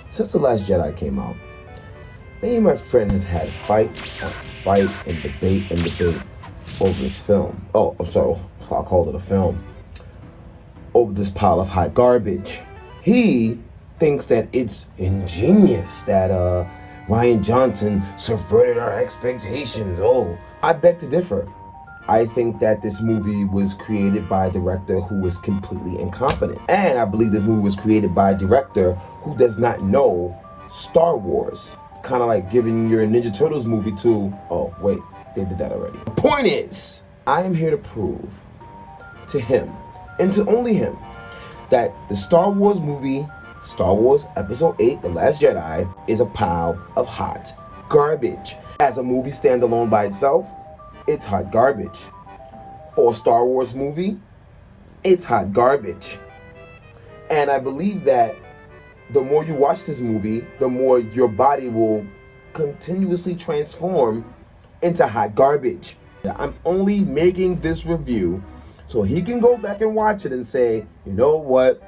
Since The Last Jedi came out, me and my friend has had fight and debate over this film. Oh, I'm sorry, I called it a film. Over this pile of hot garbage. He thinks that it's ingenious that Rian Johnson subverted our expectations. Oh, I beg to differ. I think that this movie was created by a director who was completely incompetent. And I believe this movie was created by a director who does not know Star Wars. It's kind of like giving your Ninja Turtles movie to, oh wait, they did that already. The point is, I am here to prove to him, and to only him, that the Star Wars movie, Star Wars Episode 8, The Last Jedi, is a pile of hot garbage. As a movie standalone by itself, it's hot garbage. For a Star Wars movie, it's hot garbage. And I believe that the more you watch this movie, the more your body will continuously transform into hot garbage. I'm only making this review so he can go back and watch it and say, you know what?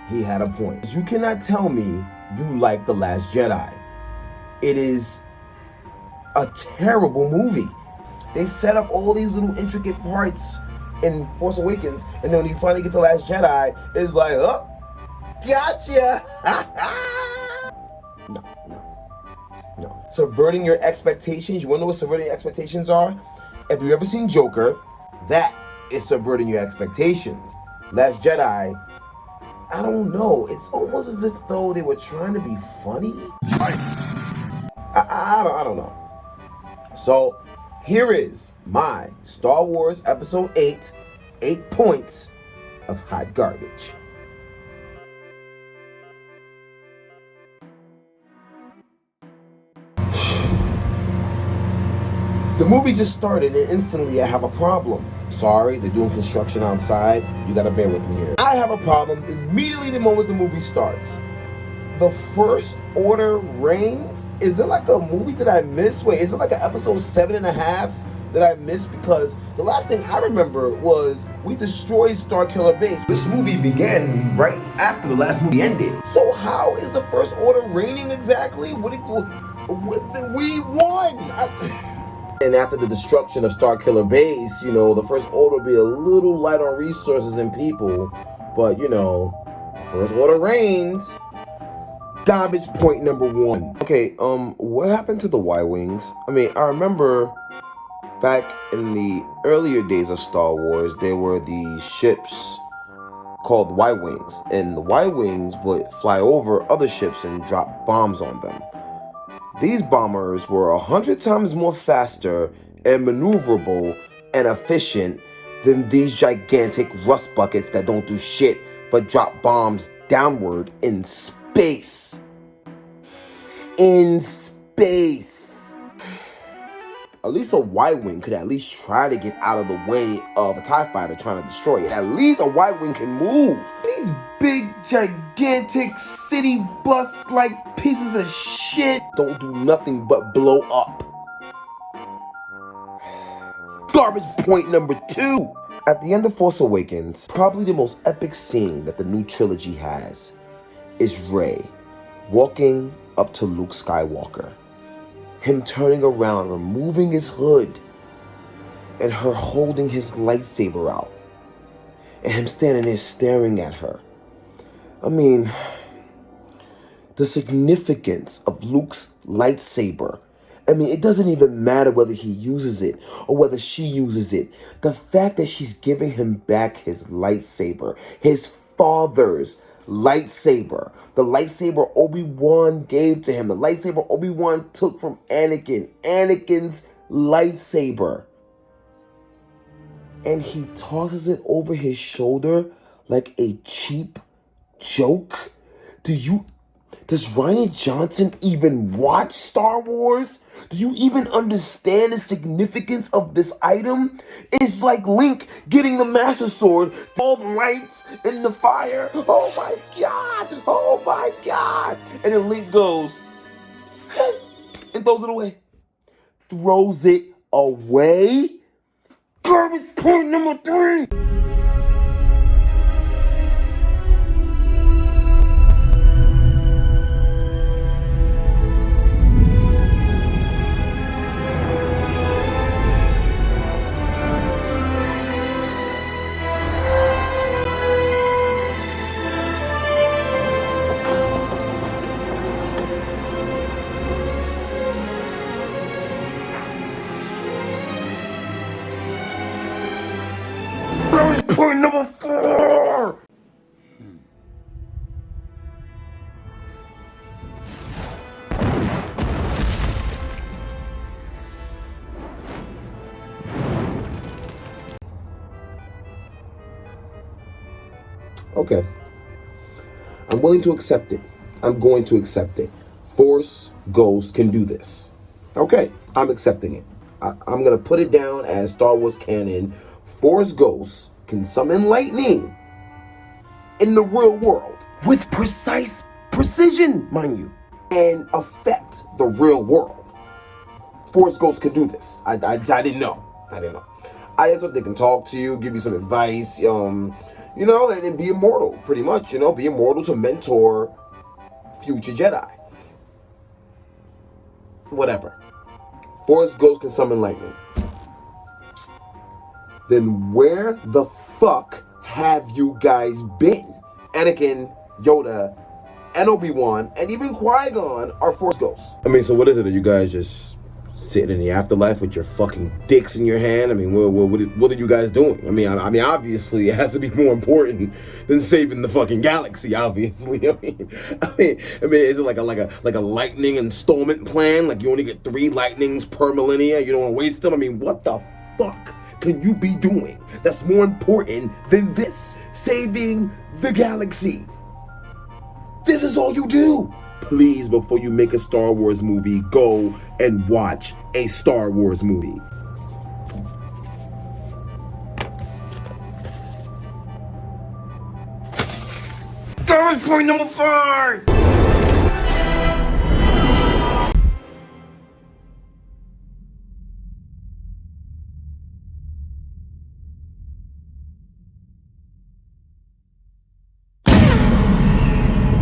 He had a point. You cannot tell me you like The Last Jedi. It is a terrible movie. They set up all these little intricate parts in Force Awakens, and then when you finally get to Last Jedi, it's like, oh, gotcha. No. Subverting your expectations. You wanna know what subverting your expectations are? If you've ever seen Joker, that is subverting your expectations. Last Jedi, I don't know. It's almost as if though they were trying to be funny. I don't know. So here is my Star Wars Episode 8, 8 points of hot garbage. The movie just started and instantly I have a problem. Sorry, they're doing construction outside. You gotta bear with me here. I have a problem immediately the moment the movie starts. The First Order reigns? Is it like a movie that I missed? Wait, is it like an episode 7.5 that I missed? Because the last thing I remember was we destroyed Starkiller Base. This movie began right after the last movie ended. So how is the First Order reigning exactly? We won! And after the destruction of Starkiller Base, you know, the First Order will be a little light on resources and people. But, you know, First Order reigns. Garbage point number 1. Okay, what happened to the Y-Wings? I mean, I remember back in the earlier days of Star Wars, there were these ships called Y-Wings. And the Y-Wings would fly over other ships and drop bombs on them. These bombers were 100 times more faster and maneuverable and efficient than these gigantic rust buckets that don't do shit but drop bombs downward in space. In space. At least a Y-Wing could at least try to get out of the way of a TIE fighter trying to destroy it. At least a Y-Wing can move. These big, gigantic city bus-like pieces of shit don't do nothing but blow up. Garbage point number 2. At the end of Force Awakens, probably the most epic scene that the new trilogy has is Rey walking up to Luke Skywalker. Him turning around, removing his hood, and her holding his lightsaber out. And him standing there staring at her. I mean, the significance of Luke's lightsaber. I mean, it doesn't even matter whether he uses it or whether she uses it. The fact that she's giving him back his lightsaber, his father's lightsaber, the lightsaber Obi-Wan gave to him, the lightsaber Obi-Wan took from Anakin's lightsaber. And he tosses it over his shoulder like a cheap joke. Does Rian Johnson even watch Star Wars? Do you even understand the significance of this item? It's like Link getting the Master Sword, all the lights in the fire. Oh my God, oh my God. And then Link goes, and throws it away. Throws it away? Garbage point number 3. point number 4! Okay. I'm willing to accept it. I'm going to accept it. Force Ghost can do this. Okay, I'm accepting it. I'm going to put it down as Star Wars canon. Force Ghost can summon lightning in the real world with precise precision, mind you, and affect the real world. Force Ghost can do this. I didn't know. I just thought they can talk to you, give you some advice, you know, and be immortal, pretty much, you know, be immortal to mentor future Jedi. Whatever. Force Ghost can summon lightning. Then where the fuck have you guys been? Anakin, Yoda, and Obi-Wan, and even Qui-Gon are Force Ghosts. I mean, so what is it? Are you guys just sitting in the afterlife with your fucking dicks in your hand? I mean, what are you guys doing? I mean, obviously, it has to be more important than saving the fucking galaxy. Obviously, I mean, is it like a lightning installment plan? Like you only get 3 lightnings per millennia? You don't want to waste them? I mean, what the fuck can you be doing that's more important than this? Saving the galaxy. This is all you do. Please, before you make a Star Wars movie, go and watch a Star Wars movie. That was point number 5!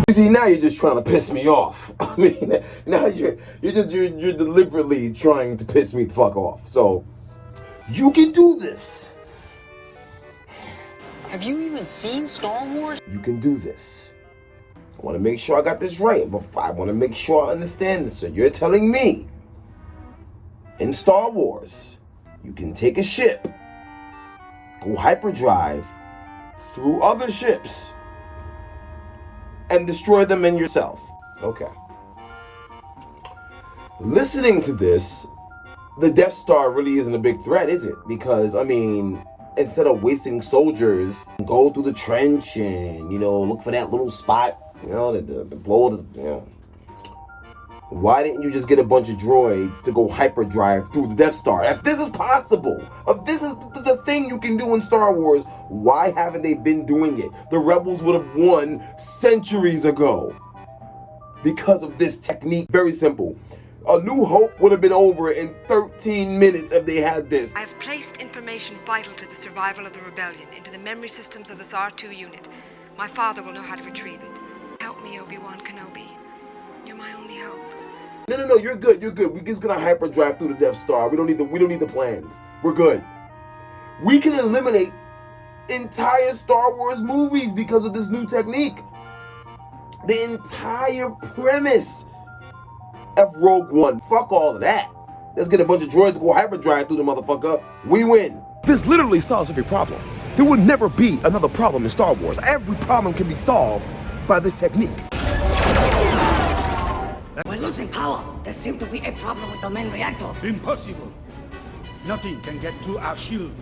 You see, now you're just trying to piss me off. I mean, now you're deliberately trying to piss me the fuck off. So, you can do this. Have you even seen Star Wars? You can do this. I want to make sure I got this right, but I want to make sure I understand this. So you're telling me, in Star Wars, you can take a ship, go hyperdrive through other ships, and destroy them in yourself. Okay. Listening to this, the Death Star really isn't a big threat, is it? Because, I mean, instead of wasting soldiers, go through the trench and, you know, look for that little spot, you know, the blow the, you know. Why didn't you just get a bunch of droids to go hyperdrive through the Death Star? If this is possible, if this is the thing you can do in Star Wars, why haven't they been doing it? The Rebels would have won centuries ago because of this technique. Very simple. A New Hope would have been over in 13 minutes if they had this. I have placed information vital to the survival of the rebellion into the memory systems of this R2 unit. My father will know how to retrieve it. Help me, Obi-Wan Kenobi. You're my only hope. No, you're good. We're just gonna hyperdrive through the Death Star. We don't need the plans. We're good. We can eliminate entire Star Wars movies because of this new technique. The entire premise of Rogue One. Fuck all of that. Let's get a bunch of droids to go hyperdrive through the motherfucker. We win. This literally solves every problem. There will never be another problem in Star Wars. Every problem can be solved by this technique. We're losing power. There seems to be a problem with the main reactor. Impossible. Nothing can get to our shield.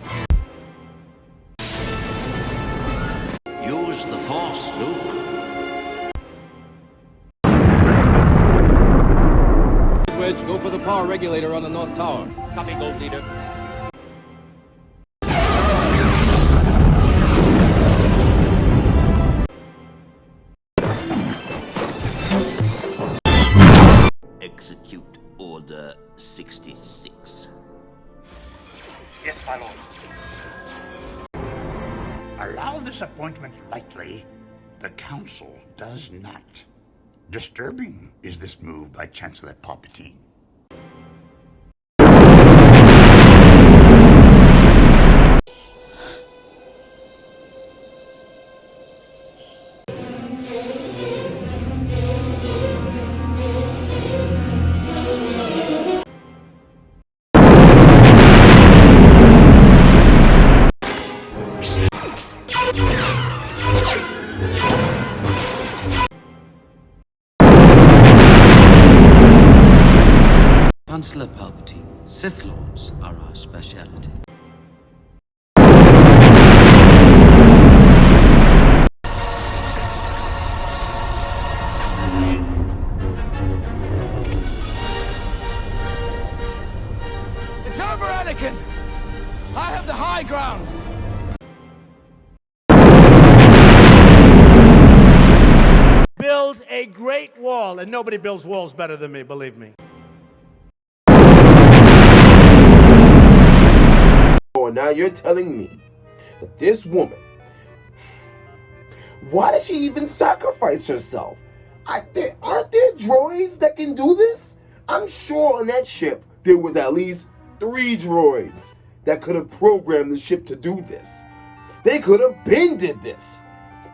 Use the Force, Luke. Wedge, go for the power regulator on the North Tower. Copy, Gold Leader. Execute Order 66. Yes, my lord. Allow this appointment lightly. The Council does not. Disturbing is this move by Chancellor Palpatine. Chancellor Palpatine, Sith Lords are our speciality. It's over, Anakin! I have the high ground! Build a great wall, and nobody builds walls better than me, believe me. Oh, now you're telling me that this woman, why does she even sacrifice herself? Aren't there droids that can do this? I'm sure on that ship there was at least 3 droids that could have programmed the ship to do this. They could have did this.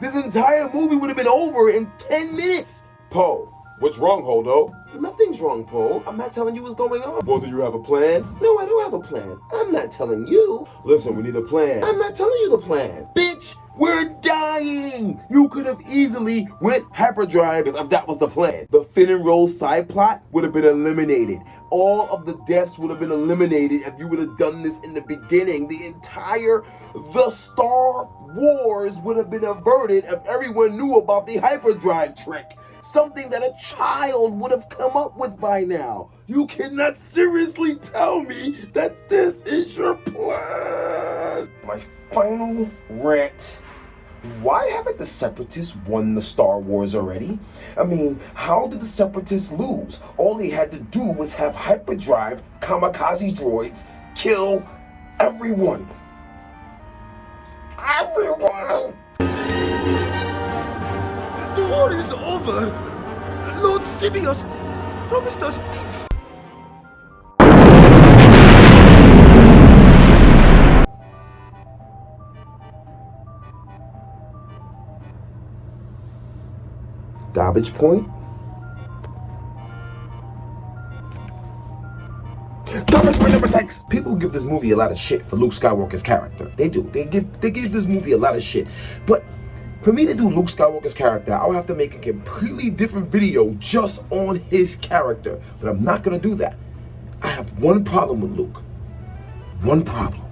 This entire movie would have been over in 10 minutes. Poe, what's wrong, Holdo? Nothing's wrong, Poe. I'm not telling you what's going on. Well, do you have a plan? No, I don't have a plan. I'm not telling you. Listen, we need a plan. I'm not telling you the plan. Bitch, we're dying. You could have easily went hyperdrive if that was the plan. The Finn and Rose side plot would have been eliminated. All of the deaths would have been eliminated if you would have done this in the beginning. The Star Wars would have been averted if everyone knew about the hyperdrive trick. Something that a child would have come up with by now. You cannot seriously tell me that this is your plan. My final rant. Why haven't the Separatists won the Star Wars already? I mean, how did the Separatists lose? All they had to do was have hyperdrive kamikaze droids kill everyone. Everyone! The war is over. Lord Sidious promised us peace. Garbage point? Garbage point number 6! People give this movie a lot of shit for Luke Skywalker's character. They do. They give this movie a lot of shit. But for me to do Luke Skywalker's character, I'll have to make a completely different video just on his character. But I'm not gonna do that. I have one problem with Luke. One problem.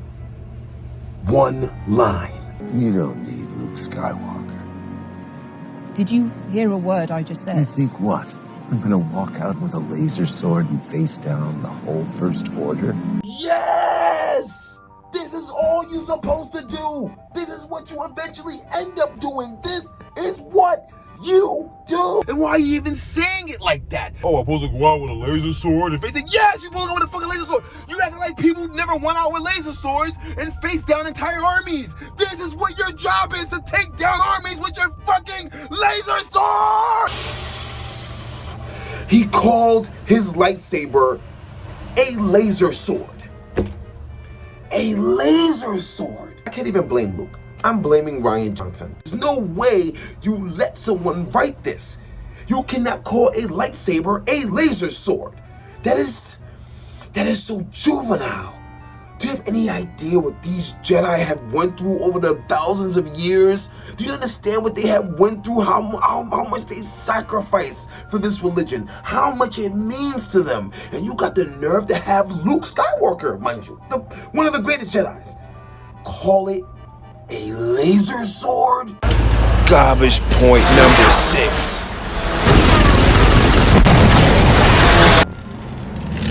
One line. You don't need Luke Skywalker. Did you hear a word I just I said? think what? I'm gonna walk out with a laser sword and face down the whole First Order? Yes! This is all you're supposed to do! This is what you eventually end up doing! This is what you do! And why are you even saying it like that? Oh, I'm supposed to go out with a laser sword and face it? Yes, you're supposed to go with a fucking laser sword! You acting like people never went out with laser swords and face down entire armies! This is what your job is, to take down armies with your fucking laser sword! He called his lightsaber a laser sword. A laser sword! I can't even blame Luke. I'm blaming Rian Johnson. There's no way you let someone write this. You cannot call a lightsaber a laser sword. That is so juvenile. Do you have any idea what these Jedi have went through over the thousands of years? Do you understand what they have went through? How much they sacrificed for this religion? How much it means to them? And you got the nerve to have Luke Skywalker, mind you, one of the greatest Jedis, call it a laser sword? Garbage point number 6.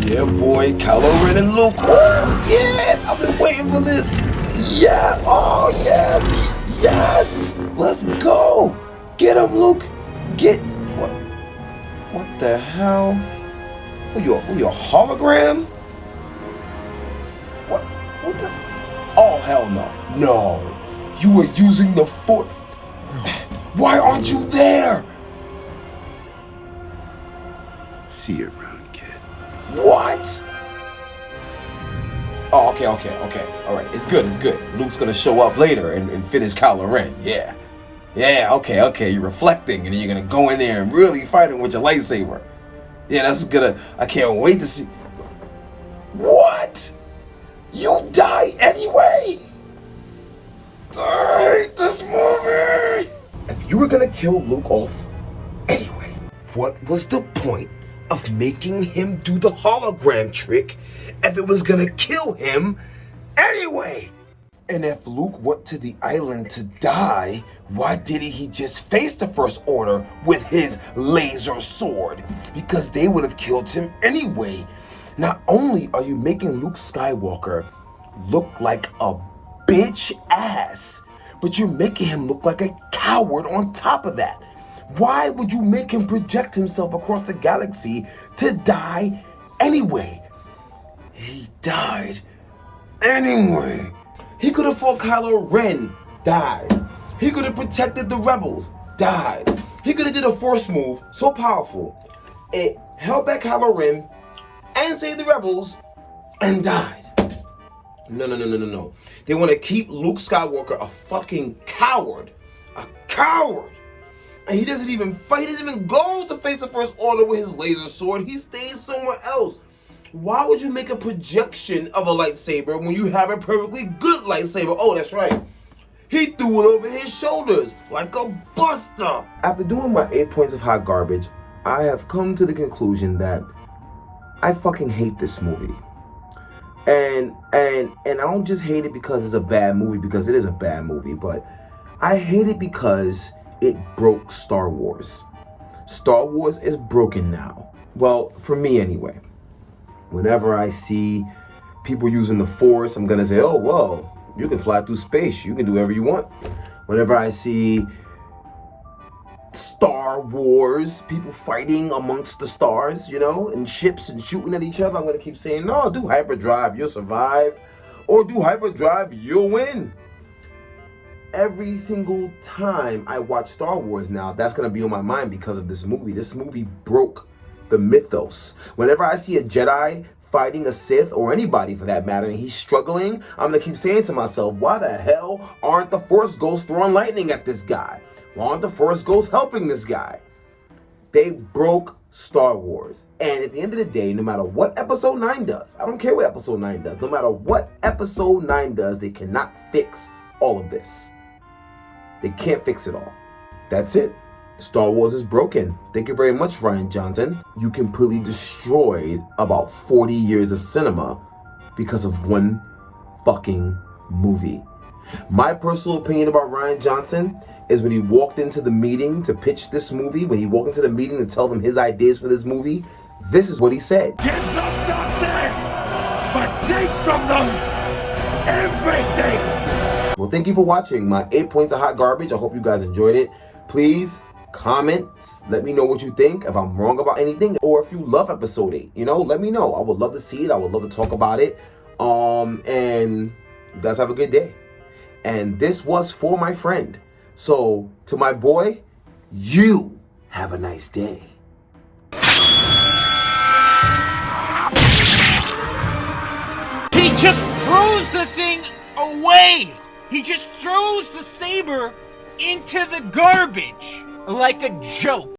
Yeah, boy, Kylo Ren and Luke. Oh, yeah, I've been waiting for this. Yeah, oh, yes, yes. Let's go. Get him, Luke. What the hell? What, you a hologram? What the? Oh, hell no. No, you were using the Force. Why aren't you there? See you around. What? Oh, okay. All right, it's good. Luke's gonna show up later and finish Kylo Ren. Yeah, okay. You're reflecting and you're gonna go in there and really fight him with your lightsaber. Yeah, that's gonna, I can't wait to see. What? You die anyway? I hate this movie. If you were gonna kill Luke off anyway, what was the point of making him do the hologram trick if it was gonna kill him anyway? And if Luke went to the island to die, why didn't he just face the First Order with his laser sword? Because they would have killed him anyway. Not only are you making Luke Skywalker look like a bitch ass, but you're making him look like a coward on top of that. Why would you make him project himself across the galaxy to die anyway? He died anyway. He could have fought Kylo Ren, died. He could have protected the rebels, died. He could have did a force move so powerful, it held back Kylo Ren and saved the rebels and died. No. They want to keep Luke Skywalker a fucking coward. A coward. And he doesn't even fight. He doesn't even go to face the First Order with his laser sword. He stays somewhere else. Why would you make a projection of a lightsaber when you have a perfectly good lightsaber? Oh, that's right. He threw it over his shoulders like a buster. After doing my 8 points of hot garbage, I have come to the conclusion that I fucking hate this movie. And I don't just hate it because it's a bad movie, because it is a bad movie, but I hate it because it broke Star Wars. Star Wars is broken now. Well, for me anyway. Whenever I see people using the Force, I'm gonna say, oh, well, you can fly through space. You can do whatever you want. Whenever I see Star Wars, people fighting amongst the stars, you know, in ships and shooting at each other, I'm gonna keep saying, no, do hyperdrive, you'll survive. Or do hyperdrive, you'll win. Every single time I watch Star Wars now, that's gonna be on my mind because of this movie. This movie broke the mythos. Whenever I see a Jedi fighting a Sith, or anybody for that matter, and he's struggling, I'm gonna keep saying to myself, why the hell aren't the Force Ghosts throwing lightning at this guy? Why aren't the Force Ghosts helping this guy? They broke Star Wars. And at the end of the day, no matter what Episode 9 does, I don't care what Episode 9 does, no matter what Episode 9 does, they cannot fix all of this. They can't fix it all. That's it. Star Wars is broken. Thank you very much, Rian Johnson. You completely destroyed about 40 years of cinema because of one fucking movie. My personal opinion about Rian Johnson is when he walked into the meeting to pitch this movie, when he walked into the meeting to tell them his ideas for this movie, this is what he said. Give them nothing, but take from them everything. Well, thank you for watching my 8 points of hot garbage. I hope you guys enjoyed it. Please comment, let me know what you think, if I'm wrong about anything, or if you love episode 8, you know, let me know. I would love to see it. I would love to talk about it. And you guys have a good day. And this was for my friend. So to my boy, you have a nice day. He just throws the thing away. He just throws the saber into the garbage like a joke.